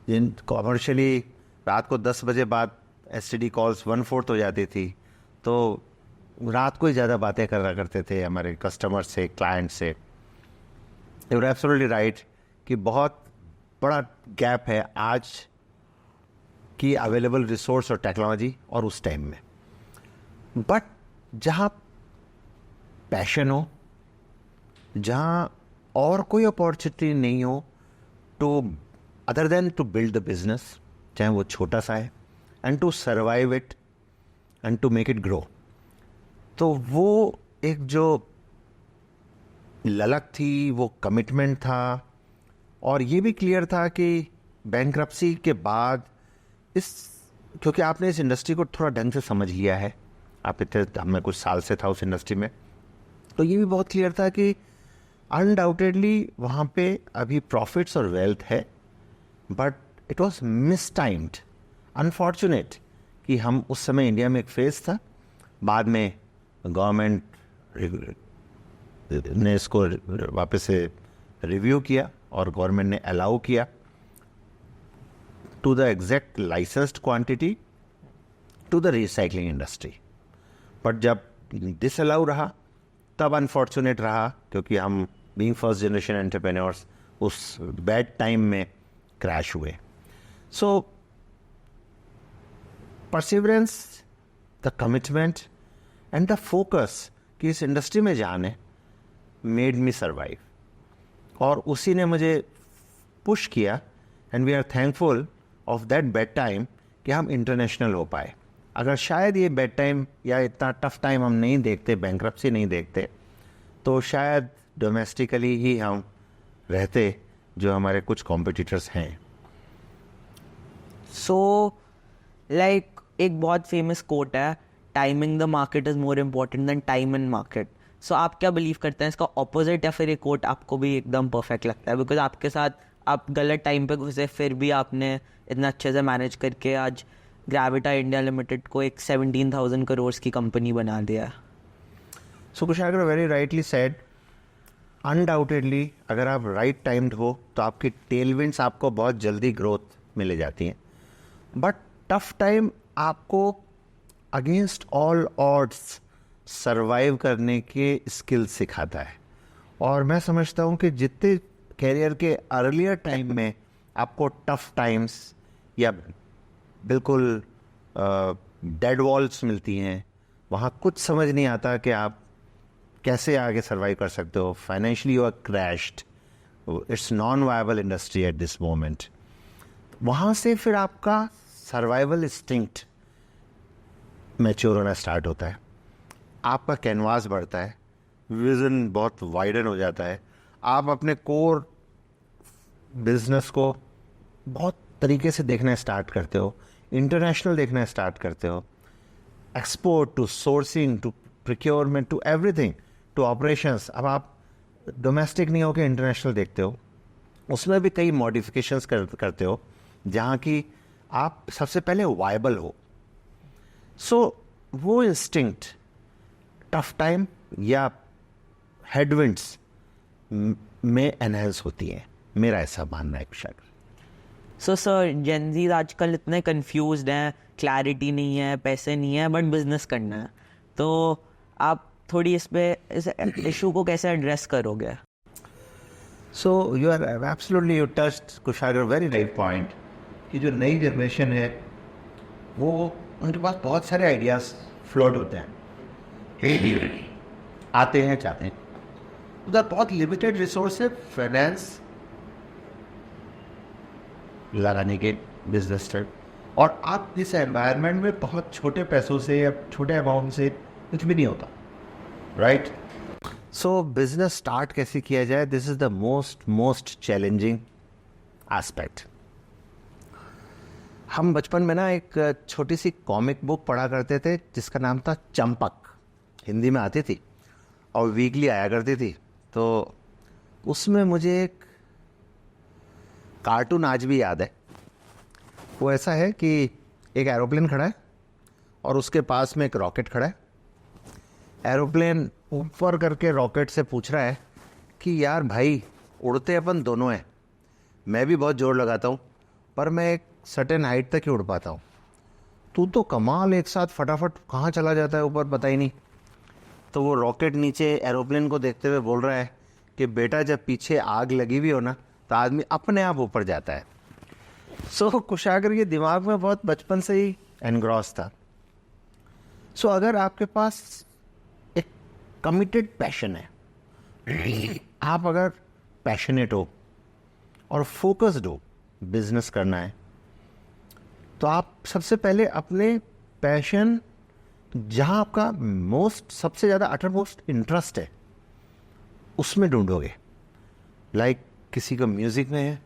जिन कॉमर्शियली रात को 10 बजे बाद STD कॉल्स 1/4 हो जाती थी, तो रात को ही ज़्यादा बातें करा करते थे हमारे कस्टमर से, क्लाइंट से. यू आर एब्सोल्युटली राइट कि बहुत बड़ा गैप है आज की अवेलेबल रिसोर्स और टेक्नोलॉजी और उस टाइम में. बट जहाँ पैशन हो, जहाँ और कोई अपॉर्चुनिटी नहीं हो to other than to build the business, चाहे वो छोटा सा है, and to survive it and to make it grow. तो वो एक जो ललक थी, वो कमिटमेंट था, और ये भी क्लियर था कि बैंक्रप्सी के बाद क्योंकि आपने इस इंडस्ट्री को थोड़ा ढंग से समझ लिया है, आप इतने मैं कुछ साल से था उस इंडस्ट्री में, तो ये भी बहुत क्लियर था कि अनडाउटेडली वहाँ पे अभी प्रॉफिट्स और वेल्थ है, but it was miss timed, unfortunate कि हम उस समय इंडिया में एक फेज था, बाद में गवर्नमेंट ने इसको वापस से रिव्यू किया और गवर्नमेंट ने अलाउ किया to the exact licensed quantity to the recycling industry. But जब डिसअलाउ रहा तब अनफॉर्चुनेट रहा, क्योंकि हम बीइंग फर्स्ट जनरेशन एंटरप्रेन्योर्स उस बैड टाइम में क्रैश हुए। So perseverance, the commitment and the focus कि इस इंडस्ट्री में जाने मेड मी सर्वाइव, और उसी ने मुझे पुश किया, and we are thankful of that bad time कि हम इंटरनेशनल हो पाए। अगर शायद ये बैड टाइम या इतना टफ टाइम हम नहीं देखते, बैंक्रप्सी नहीं देखते, तो शायद डोमेस्टिकली ही हम रहते, जो हमारे कुछ कॉम्पिटिटर्स हैं। सो लाइक एक बहुत फेमस कोट है, timing the market is more important than time in market. So आप क्या बिलीव करते हैं, इसका ऑपोजिट या फिर ये कोट आपको भी एकदम परफेक्ट लगता है? बिकॉज आपके साथ आप गलत टाइम पे घुसे, फिर भी आपने इतना अच्छे से मैनेज करके आज ग्रेविटा इंडिया लिमिटेड को एक 17,000 करोड़ की कंपनी बना दिया। So Kushagra very rightly said, undoubtedly अगर आप राइट टाइम्ड हो तो आपकी टेलविंड्स आपको बहुत जल्दी ग्रोथ मिले जाती हैं, बट टफ टाइम आपको अगेंस्ट ऑल ऑड्स सर्वाइव करने के स्किल सिखाता है। और मैं समझता हूँ कि जितने कैरियर के अर्लियर टाइम में आपको टफ टाइम्स या बिल्कुल डेड वॉल्स मिलती हैं, वहाँ कुछ समझ नहीं आता कि आप कैसे आगे सर्वाइव कर सकते हो, financially you are crashed, it's non viable industry at this moment. वहाँ से फिर आपका सर्वाइवल इंस्टिंक्ट मैच्योर होना स्टार्ट होता है, आपका कैनवास बढ़ता है, विज़न बहुत वाइडन हो जाता है, आप अपने कोर बिजनेस को बहुत तरीके से देखना स्टार्ट करते हो, इंटरनेशनल देखना स्टार्ट करते हो, export to sourcing to procurement to everything to operations. अब आप डोमेस्टिक नहीं हो के इंटरनेशनल देखते हो, उसमें भी कई मॉडिफिकेशंस करते हो जहाँ की आप सबसे पहले वायबल हो। सो वो इंस्टिंक्ट टफ टाइम या हेडविंड्स में एनहेंस होती हैं, मेरा ऐसा मानना है कुशागर। सो सर, जेनजीज आजकल इतने कंफ्यूज्ड हैं, क्लैरिटी नहीं है, पैसे नहीं है, बट बिजनेस करना है, तो आप थोड़ी इस इशू को कैसे एड्रेस करोगे? So you are absolutely, you touched Kushagra very right point कि जो नई जनरेशन है वो उनके पास बहुत सारे आइडियाज़ फ्लोट होते हैं, आते हैं जाते हैं, उधर बहुत लिमिटेड रिसोर्स है फाइनेंस लगाने के बिजनेस ट्रिप, और आप इस एनवायरनमेंट में बहुत छोटे पैसों से या छोटे अमाउंट से कुछ भी नहीं होता, राइट? सो बिजनेस स्टार्ट कैसे किया जाए, this is the most challenging aspect. हम बचपन में ना एक छोटी सी कॉमिक बुक पढ़ा करते थे जिसका नाम था चंपक, हिंदी में आती थी और वीकली आया करती थी। तो उसमें मुझे एक कार्टून आज भी याद है। वो ऐसा है कि एक एरोप्लेन खड़ा है और उसके पास में एक रॉकेट खड़ा है। एरोप्लेन ऊपर करके रॉकेट से पूछ रहा है कि यार भाई, उड़ते अपन दोनों हैं, मैं भी बहुत जोर लगाता हूँ पर मैं एक सर्टेन हाइट तक ही उड़ पाता हूँ, तू तो कमाल एक साथ फटाफट कहाँ चला जाता है ऊपर, पता ही नहीं। तो वो रॉकेट नीचे एरोप्लेन को देखते हुए बोल रहा है कि बेटा, जब पीछे आग लगी हुई हो ना तो आदमी अपने आप ऊपर जाता है। सो कुशागर ये दिमाग में बहुत बचपन से ही एनग्रॉस था। सो अगर आपके पास एक कमिटेड पैशन है आप अगर पैशनेट हो और फोकस्ड हो, बिजनेस करना है, तो आप सबसे पहले अपने पैशन, जहाँ आपका सबसे ज़्यादा अटर मोस्ट इंटरेस्ट है, उसमें ढूंढोगे. लाइक किसी को म्यूज़िक में है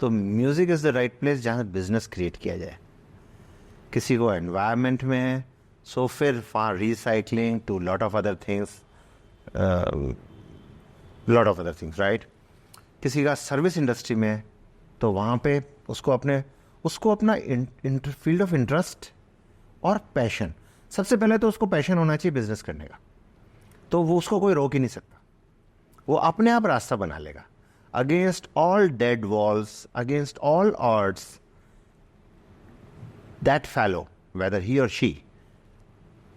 तो music is the right place जहाँ बिजनेस क्रिएट किया जाए. किसी को एनवायरनमेंट में है, सो फिर for recycling to lot of other things, right. किसी का सर्विस इंडस्ट्री में है तो वहाँ पे उसको अपना फील्ड ऑफ इंटरेस्ट और पैशन, सबसे पहले तो उसको पैशन होना चाहिए बिजनेस करने का, तो वो उसको कोई रोक ही नहीं सकता. वो अपने आप रास्ता बना लेगा. Against all dead walls, against all odds, that fellow, whether he और she,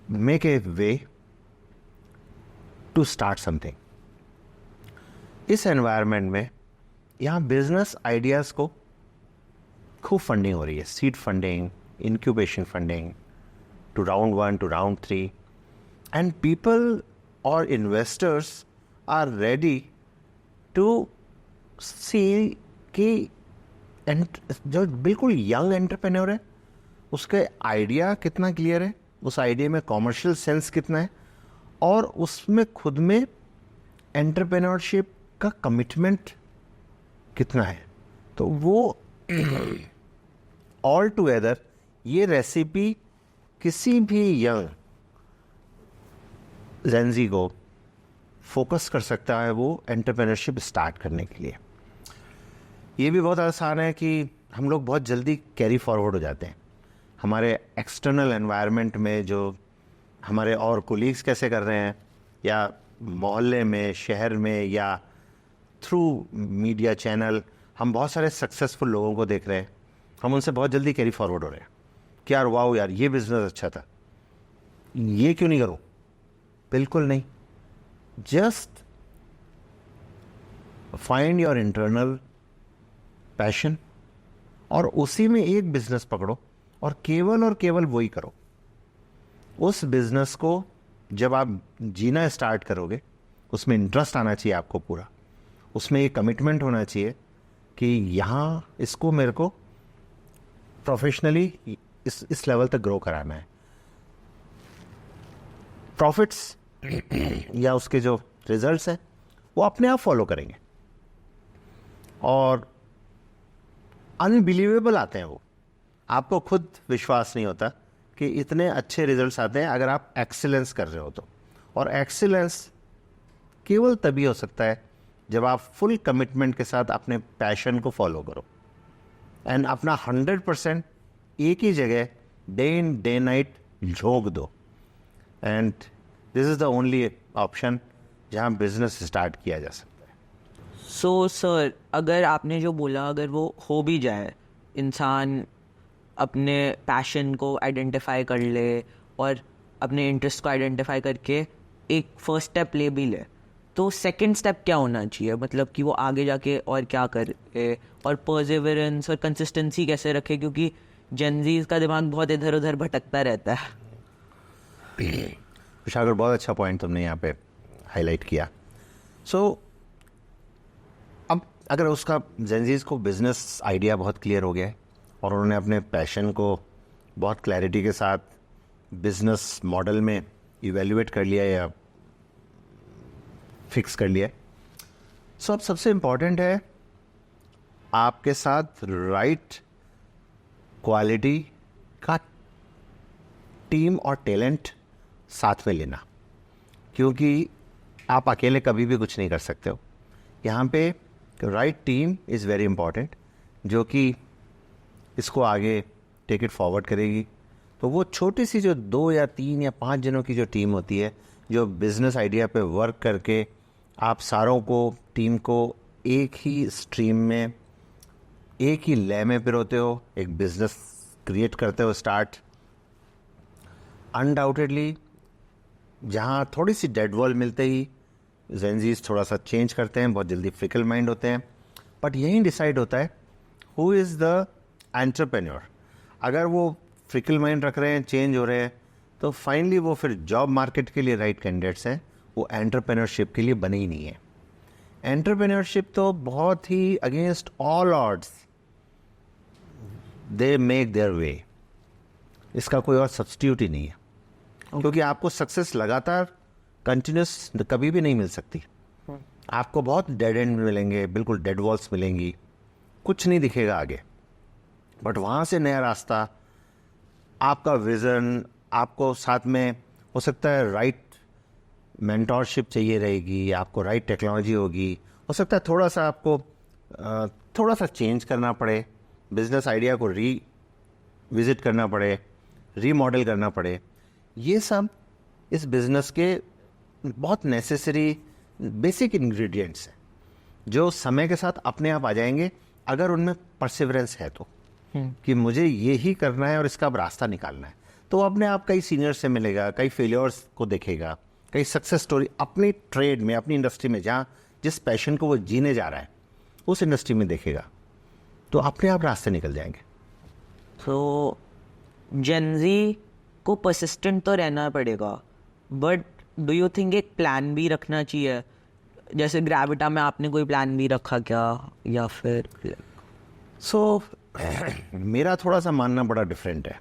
make a way to start something. इस एनवायरनमेंट में यहाँ बिजनेस आइडियाज़ को खूब फंडिंग हो रही है. Seed funding, incubation funding, to round 1 to round 3, and people or investors are ready to see कि जो बिल्कुल यंग एंटरप्रेन्योर है उसके आइडिया कितना क्लियर है, उस आइडिया में कॉमर्शियल सेंस कितना है, और उसमें खुद में एंटरप्रेन्योरशिप का कमिटमेंट कितना है. तो वो ऑल टुगेदर ये रेसिपी किसी भी यंग जेनजी को फोकस कर सकता है वो एंटरप्रेन्योरशिप स्टार्ट करने के लिए. ये भी बहुत आसान है कि हम लोग बहुत जल्दी कैरी फॉरवर्ड हो जाते हैं. हमारे एक्सटर्नल एनवायरनमेंट में जो हमारे और कोलीग्स कैसे कर रहे हैं, या मोहल्ले में, शहर में, या थ्रू मीडिया चैनल हम बहुत सारे सक्सेसफुल लोगों को देख रहे हैं, हम उनसे बहुत जल्दी कैरी फॉरवर्ड हो रहे हैं कि यार वाओ यार ये बिजनेस अच्छा था, ये क्यों नहीं करूं. बिल्कुल नहीं. Just find your internal passion और उसी में एक बिजनेस पकड़ो और केवल वही करो. उस बिजनेस को जब आप जीना स्टार्ट करोगे, उसमें इंटरेस्ट आना चाहिए आपको पूरा, उसमें एक कमिटमेंट होना चाहिए कि यहाँ इसको मेरे को प्रोफेशनली इस लेवल तक ग्रो कराना है. प्रॉफिट्स या उसके जो रिजल्ट्स हैं वो अपने आप फॉलो करेंगे और अनबिलीवेबल आते हैं. वो आपको खुद विश्वास नहीं होता कि इतने अच्छे रिजल्ट्स आते हैं अगर आप एक्सीलेंस कर रहे हो तो. और एक्सीलेंस केवल तभी हो सकता है जब आप फुल कमिटमेंट के साथ अपने पैशन को फॉलो करो एंड अपना 100% एक ही जगह डे इन डे नाइट झोंक दो. And this is the only option जहाँ बिजनेस स्टार्ट किया जा सकता है. सो सर, अगर आपने जो बोला अगर वो हो भी जाए, इंसान अपने पैशन को आइडेंटिफाई कर ले और अपने इंटरेस्ट को आइडेंटिफाई करके एक फर्स्ट स्टेप ले भी ले, तो सेकंड स्टेप क्या होना चाहिए? मतलब कि वो आगे जाके और क्या करे और परसिवरेंस और कंसिस्टेंसी कैसे रखे, क्योंकि जेनजीज का दिमाग बहुत इधर उधर भटकता रहता है. कुशागर, बहुत अच्छा पॉइंट तुमने यहाँ पे हाईलाइट किया. सो अब अगर उसका जेनजीज को बिजनेस आइडिया बहुत क्लियर हो गया है और उन्होंने अपने पैशन को बहुत क्लैरिटी के साथ बिजनेस मॉडल में इवेल्युएट कर लिया या फिक्स कर लिया, सो अब सबसे इम्पॉर्टेंट है आपके साथ राइट क्वालिटी का टीम और टैलेंट साथ में लेना, क्योंकि आप अकेले कभी भी कुछ नहीं कर सकते हो. यहाँ पे right team is very important जो कि इसको आगे टेक इट फॉरवर्ड करेगी. तो वो छोटी सी जो 2 या 3 या 5 जनों की जो टीम होती है जो बिजनेस आइडिया पे वर्क करके आप सारों को, टीम को एक ही स्ट्रीम में, एक ही लय में पिरोते हो, एक बिजनेस क्रिएट करते हो स्टार्ट. अनडाउटेडली जहाँ थोड़ी सी डेड वॉल मिलते ही जेनजीज थोड़ा सा चेंज करते हैं, बहुत जल्दी फिकल माइंड होते हैं, बट यही डिसाइड होता है हु इज़ द एंटरप्रेन्योर. अगर वो फिकल माइंड रख रहे हैं, चेंज हो रहे हैं, तो फाइनली वो फिर जॉब मार्केट के लिए राइट कैंडिडेट्स हैं, वो एंटरप्रेन्योरशिप के लिए बने ही नहीं है. एंटरप्रेन्योरशिप तो बहुत ही against all odds they make their way, इसका कोई और सब्स्टिट्यूट ही नहीं है। क्योंकि आपको सक्सेस लगातार कंटिन्यूस कभी भी नहीं मिल सकती। आपको बहुत डेड एंड मिलेंगे, बिल्कुल डेड वॉल्स मिलेंगी, कुछ नहीं दिखेगा आगे। बट वहाँ से नया रास्ता, आपका विज़न, आपको साथ में हो सकता है राइट मेंटोरशिप चाहिए रहेगी, आपको राइट टेक्नोलॉजी होगी, हो सकता है थोड़ा सा आपको थोड़ा सा चेंज करना पड़े, बिजनेस आइडिया को विजिट करना पड़े, रीमॉडल करना पड़े। ये सब इस बिज़नेस के बहुत नेसेसरी बेसिक इंग्रेडिएंट्स हैं जो समय के साथ अपने आप आ जाएंगे अगर उनमें परसिवरेंस है तो, कि मुझे ये ही करना है और इसका अब रास्ता निकालना है। तो अपने आप कई सीनियर से मिलेगा, कई फेलियर्स को देखेगा, कई सक्सेस स्टोरी अपनी ट्रेड में, अपनी इंडस्ट्री में, जहाँ जिस पैशन को वो जीने जा रहा है उस इंडस्ट्री में देखेगा, तो अपने आप रास्ते निकल जाएंगे। तो जेनजी को परसिस्टेंट तो रहना पड़ेगा, बट डू यू थिंक एक प्लान भी रखना चाहिए? जैसे ग्रेविटा में आपने कोई प्लान भी रखा क्या, या फिर मेरा थोड़ा सा मानना बड़ा डिफरेंट है।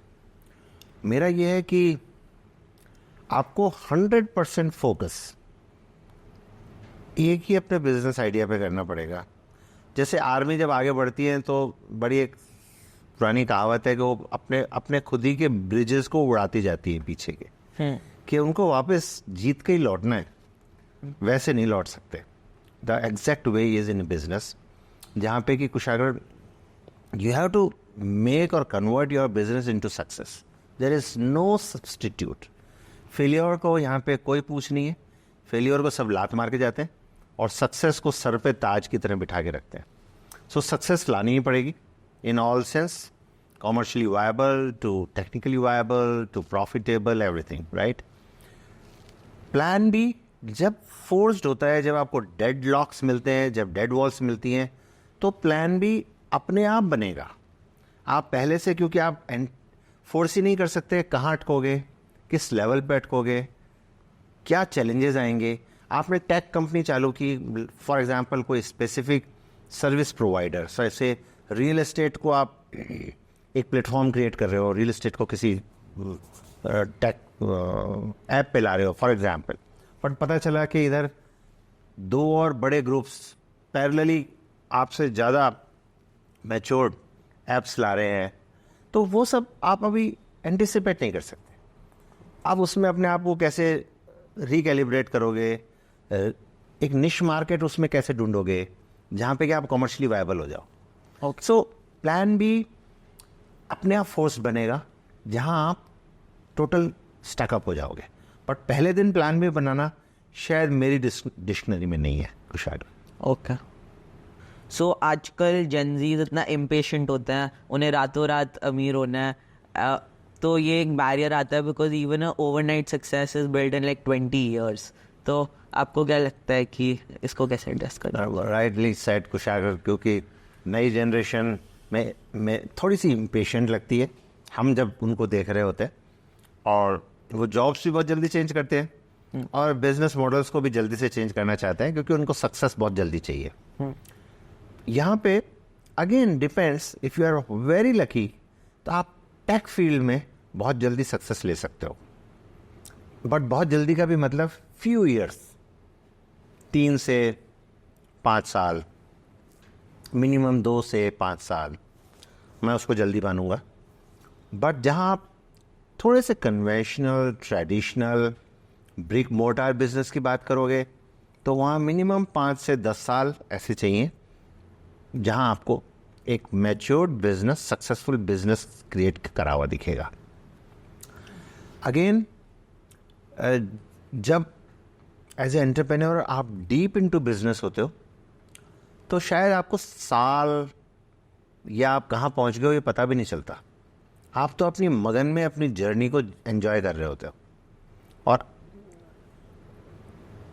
मेरा ये है कि आपको 100% फोकस एक ही अपने बिजनेस आइडिया पे करना पड़ेगा। जैसे आर्मी जब आगे बढ़ती है तो बड़ी एक पुरानी कहावत है कि वो अपने खुद ही के ब्रिजेस को उड़ाती जाती है पीछे के, कि उनको वापस जीत के ही लौटना है, वैसे नहीं लौट सकते। The exact way is in business, जहाँ पे कि कुछ अगर यू हैव टू मेक और convert your business into success, there is no substitute. Failure को यहाँ पे कोई पूछ नहीं है, फेलियर को सब लात मार के जाते हैं और सक्सेस को सर पे ताज की तरह बिठा के रखते हैं। सो सक्सेस लानी ही पड़ेगी in all sense, commercially viable to technically viable to profitable, everything, right. Plan B जब फोर्स्ड होता है, जब आपको डेड लॉक्स मिलते हैं, जब डेड वॉल्स मिलती हैं, तो प्लान बी अपने आप बनेगा। आप पहले से, क्योंकि आप फोर्स ही नहीं कर सकते, कहाँ अटकोगे, किस लेवल पे अटकोगे, क्या चैलेंजेस आएंगे। आपने टेक कंपनी चालू की, फॉर एग्जांपल कोई स्पेसिफिक सर्विस प्रोवाइडर, जैसे रियल एस्टेट को आप एक प्लेटफॉर्म क्रिएट कर रहे हो, रियल एस्टेट को किसी टेक ऐप पे ला रहे हो फॉर एग्जांपल, बट पता चला कि इधर दो और बड़े ग्रुप्स पैरेलली आपसे ज़्यादा मैच्योर्ड ऐप्स ला रहे हैं, तो वो सब आप अभी एंटिसिपेट नहीं कर सकते। आप उसमें अपने आप को कैसे रिकैलिब्रेट करोगे, एक निश मार्केट उसमें कैसे ढूंढोगे जहाँ पे कि आप कॉमर्शियली वायबल हो जाओ। सो प्लान भी अपने आप फोर्स बनेगा जहाँ आप टोटल स्टैकअप हो जाओगे, बट पहले दिन प्लान भी बनाना शायद मेरी डिक्शनरी में नहीं है कुशाग। ओके, सो आजकल जेनजीज इतना इम्पेशेंट होते हैं, उन्हें रातों रात अमीर होना है, तो ये एक बैरियर आता है, because even overnight success is build in like 20 years। तो आपको क्या लगता है कि इसको कैसे एडजस्ट करना? राइटली सेड कुशागर, क्योंकि नई जनरेशन में थोड़ी सी इम्पेशेंट लगती है हम जब उनको देख रहे होते हैं, और वो जॉब्स भी बहुत जल्दी चेंज करते हैं और बिजनेस मॉडल्स को भी जल्दी से चेंज करना चाहते हैं, क्योंकि उनको सक्सेस बहुत जल्दी चाहिए। यहाँ पे again depends, if you are very lucky तो आप टेक फील्ड में बहुत जल्दी सक्सेस ले सकते हो, बट बहुत जल्दी का भी मतलब फ्यू ईयर्स, 3 से 5 साल, मिनिमम 2 से 5 साल, मैं उसको जल्दी मानूंगा। बट जहाँ आप थोड़े से conventional traditional brick mortar business की बात करोगे, तो वहाँ मिनिमम 5 से 10 साल ऐसे चाहिए जहाँ आपको एक matured business, successful business create करा हुआ दिखेगा। अगेन जब एज ए एंटरप्रेन्योर आप डीप इनटू बिजनेस होते हो, तो शायद आपको साल या आप कहाँ पहुँच गए हो ये पता भी नहीं चलता। आप तो अपनी मगन में अपनी जर्नी को एंजॉय कर रहे होते हो, और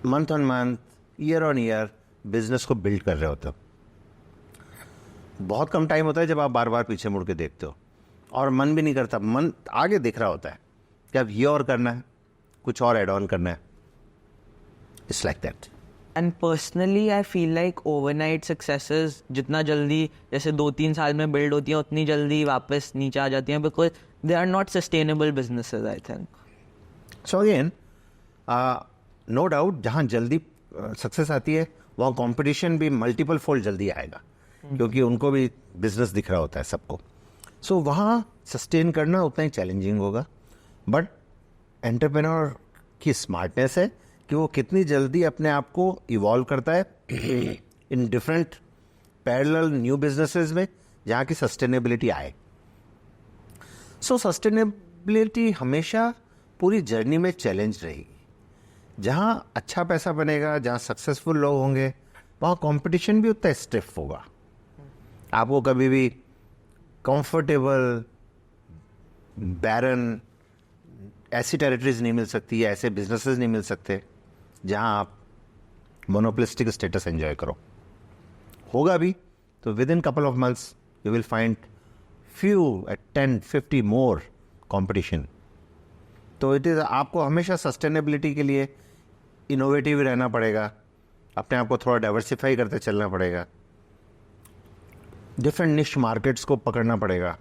month on month, year on year business को बिल्ड कर रहे होते हो। बहुत कम टाइम होता है जब आप बार बार पीछे मुड़ के देखते हो, और मन भी नहीं करता, मन आगे दिख रहा होता है कि अब ये और करना है, कुछ और एड ऑन करना है। It's like that. And personally I feel like overnight successes जितना जल्दी जैसे 2-3 साल में बिल्ड होती हैं उतनी जल्दी वापस नीचे आ जाती हैं, because they are not sustainable businesses I think. So again no doubt जहाँ जल्दी सक्सेस आती है वहाँ कंपटीशन भी मल्टीपल फोल्ड जल्दी आएगा, क्योंकि उनको भी बिजनेस दिख रहा होता है सबको. सो वहाँ सस्टेन करना उतना ही चैलेंजिंग होगा. बट एंटरप्रेन्योर की स्मार्टनेस है कि वो कितनी जल्दी अपने आप को इवॉल्व करता है in different parallel new businesses में जहाँ की सस्टेनेबिलिटी आए. सो सस्टेनेबिलिटी हमेशा पूरी जर्नी में चैलेंज रहेगी. जहाँ अच्छा पैसा बनेगा, जहाँ सक्सेसफुल लोग होंगे, वहाँ कंपटीशन भी उतना स्टिफ होगा. आपको कभी भी कंफर्टेबल बैरन ऐसी टेरिटरीज नहीं मिल सकती, ऐसे बिजनेसेस नहीं मिल सकते जहाँ आप मोनोपोलिस्टिक स्टेटस एंजॉय करो. होगा भी तो within couple of months you will find few at 10-50 more competition. तो इट इज़ आपको हमेशा सस्टेनेबिलिटी के लिए इनोवेटिव रहना पड़ेगा, अपने आप को थोड़ा डाइवर्सिफाई करते चलना पड़ेगा, डिफरेंट निश मार्केट्स को पकड़ना पड़ेगा.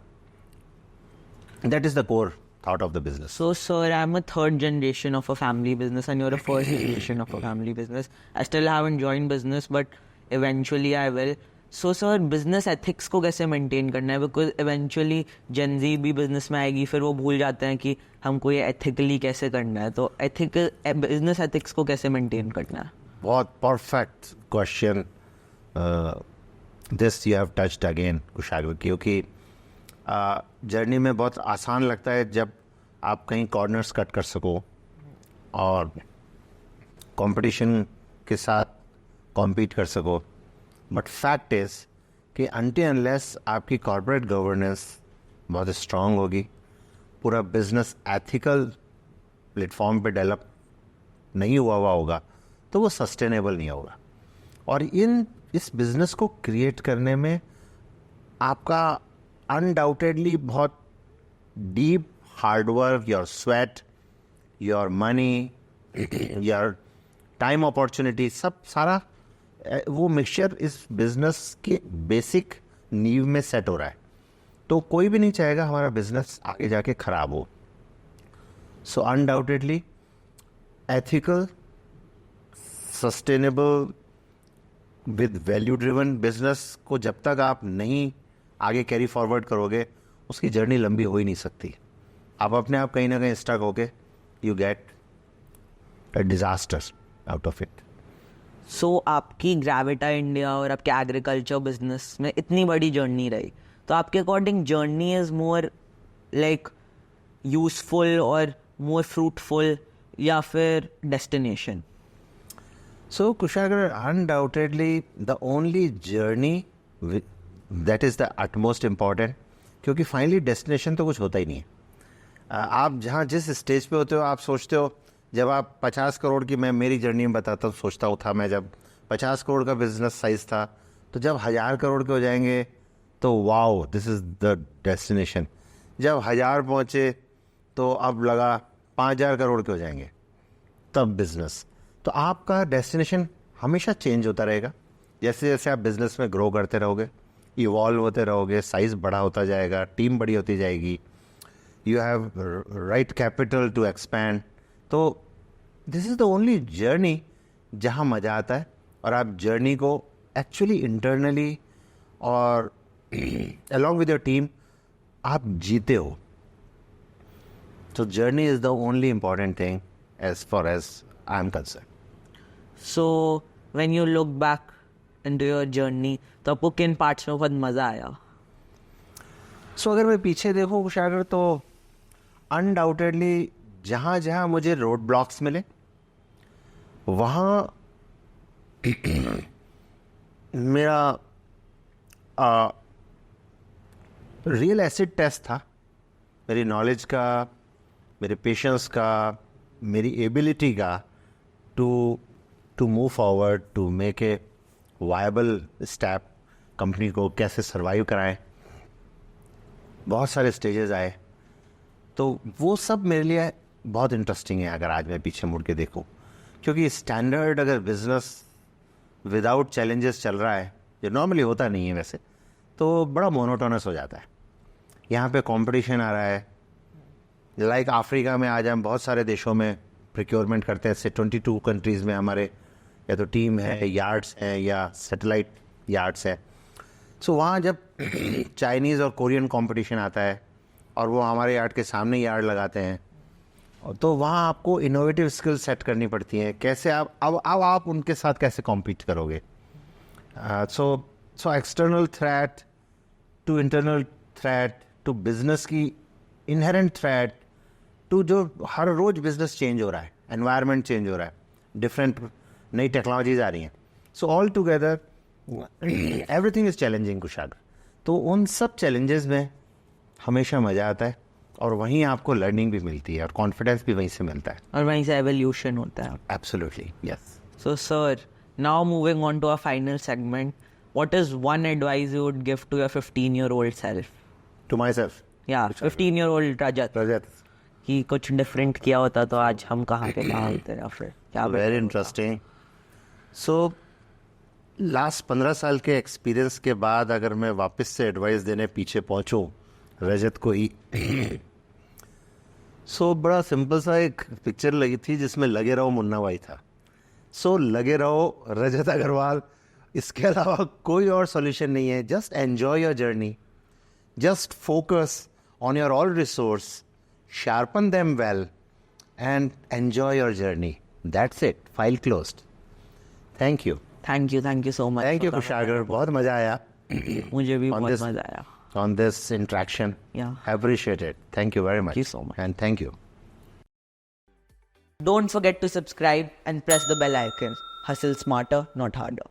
That is the core thought of the business. So, sir, I'm a third generation of a family business and you're a first generation of a family business. I still haven't joined business, but eventually I will. So, sir, business ethics को कैसे maintain करना है? Because eventually Gen Z भी business में आएगी, फिर वो भूल जाते हैं कि हमको ये ethically कैसे करना है. तो business ethics को कैसे maintain करना है? बहुत perfect question. This you have touched again, Kushagra, क्योंकि जर्नी में बहुत आसान लगता है जब आप कहीं कॉर्नर्स कट कर सको और कंपटीशन के साथ कॉम्पीट कर सको. बट फैक्ट इज़ कि अनटिल अनलेस आपकी कॉर्पोरेट गवर्नेंस बहुत स्ट्रांग होगी, पूरा बिजनेस एथिकल प्लेटफॉर्म पे डेवलप नहीं हुआ होगा, तो वो सस्टेनेबल नहीं होगा. और इस बिज़नेस को क्रिएट करने में आपका अनडाउटेडली बहुत deep hard work, your sweat, your money, your time opportunity, सब सारा वो मिक्सचर इस बिजनेस के बेसिक नींव में सेट हो रहा है. तो कोई भी नहीं चाहेगा हमारा बिजनेस आगे जाके खराब हो. So undoubtedly ethical, sustainable with value driven business को जब तक आप नहीं आगे कैरी फॉरवर्ड करोगे, उसकी जर्नी लंबी हो ही नहीं सकती. आप अपने आप कहीं ना कहीं स्टक होके you get a disaster out of it. So आपकी ग्रेविटा इंडिया और आपके एग्रीकल्चर बिजनेस में इतनी बड़ी जर्नी रही, तो आपके according journey is more like useful और मोर फ्रूटफुल या फिर destination? So Kushagra, undoubtedly the only journey that is the utmost important, क्योंकि फाइनली डेस्टिनेशन तो कुछ होता ही नहीं है. आप जहाँ जिस स्टेज पे होते हो आप सोचते हो, जब आप 50 करोड़ की, मैं मेरी जर्नी में बताता हूँ, सोचता हूँ था मैं जब 50 करोड़ का बिजनेस साइज था, तो जब 1000 करोड़ के हो जाएंगे तो wow this is the destination. जब 1000 पहुँचे तो अब लगा 5000 करोड़ के हो जाएंगे, तब बिजनेस. तो आपका डेस्टिनेशन हमेशा चेंज होता रहेगा जैसे जैसे आप बिजनेस में ग्रो करते रहोगे, इवॉल्व होते रहोगे, साइज बड़ा होता जाएगा, टीम बड़ी होती जाएगी, you have right capital to expand. तो this is the only journey जहाँ मज़ा आता है और आप जर्नी को एक्चुअली इंटरनली और अलॉन्ग विद योर टीम आप जीते हो. तो journey is the only important thing as far as I am concerned. So when you look back into your journey, तो आपको किन पार्ट्स में बहुत मज़ा आया? सो अगर मैं पीछे देखूँ कुशागर, तो अनडाउटेडली जहाँ जहाँ मुझे रोड ब्लॉक्स मिले वहाँ मेरा रियल एसिड टेस्ट था, मेरी नॉलेज का, मेरे पेशेंस का, मेरी एबिलिटी का to move forward, to make a viable step, company को कैसे सरवाइव कराएं. बहुत सारे स्टेजेस आए, तो वो सब मेरे लिए बहुत इंटरेस्टिंग है अगर आज मैं पीछे मुड़ के देखूं, क्योंकि स्टैंडर्ड अगर बिजनेस विदाउट चैलेंजेस चल रहा है, जो नॉर्मली होता नहीं है वैसे, तो बड़ा मोनोटोनस हो जाता है। यहाँ पे कंपटीशन आ रहा है, लाइक अफ्रीका में आज हम बहुत सारे देशों में प्रिक्योरमेंट करते हैं। से 22 कंट्रीज़ में हमारे या तो टीम है, यार्ड्स हैं या सैटेलाइट यार्ड्स है। सो वहाँ जब चाइनीज़ और कोरियन कंपटीशन आता है और वो हमारे यार्ड के सामने यार्ड लगाते हैं, तो वहाँ आपको इनोवेटिव स्किल्स सेट करनी पड़ती हैं। कैसे अब आप उनके साथ कैसे कॉम्पीट करोगे। So external threat to internal threat to business की इनहेरेंट थ्रेट टू जो हर रोज बिजनेस चेंज हो रहा है, एनवायरनमेंट चेंज हो रहा है, डिफरेंट नई टेक्नोलॉजीज आ रही हैं। सो all together everything is challenging Kushagra. तो उन सब चैलेंजेस में हमेशा मज़ा आता है और वहीं आपको लर्निंग भी मिलती है और कॉन्फिडेंस भी वहीं से मिलता है। और वहीं से एवोल्यूशन होता है। Absolutely, yes. So, sir, now moving on to our final segment, what is one advice you would give to your 15-year-old self? To my self, Yeah, 15-year-old Rajat. Rajat, कि कुछ डिफरेंट किया होता तो आज हम कहाँ के कहाँ होते या फिर क्या वेरी इंटरेस्टिंग। सो लास्ट 15 साल के एक्सपीरियंस के बाद अगर मैं वापस से एडवाइस देने पीछे पहुंचूं रजत को ही, सो बड़ा सिंपल सा एक पिक्चर लगी थी जिसमें लगे रहो मुन्ना भाई था। सो लगे रहो रजत अग्रवाल, इसके अलावा कोई और सॉल्यूशन नहीं है। Just enjoy your journey, just focus on your all resource, sharpen them well and enjoy your journey. That's it. File closed. Thank you. Thank you so much. Thank you Kushagra, बहुत मजा आया मुझे भी on बहुत this- मजा आया। on this interaction. Yeah. Appreciate it. Thank you very much. Thank you so much. And thank you. Don't forget to subscribe and press the bell icon. Hustle smarter, not harder.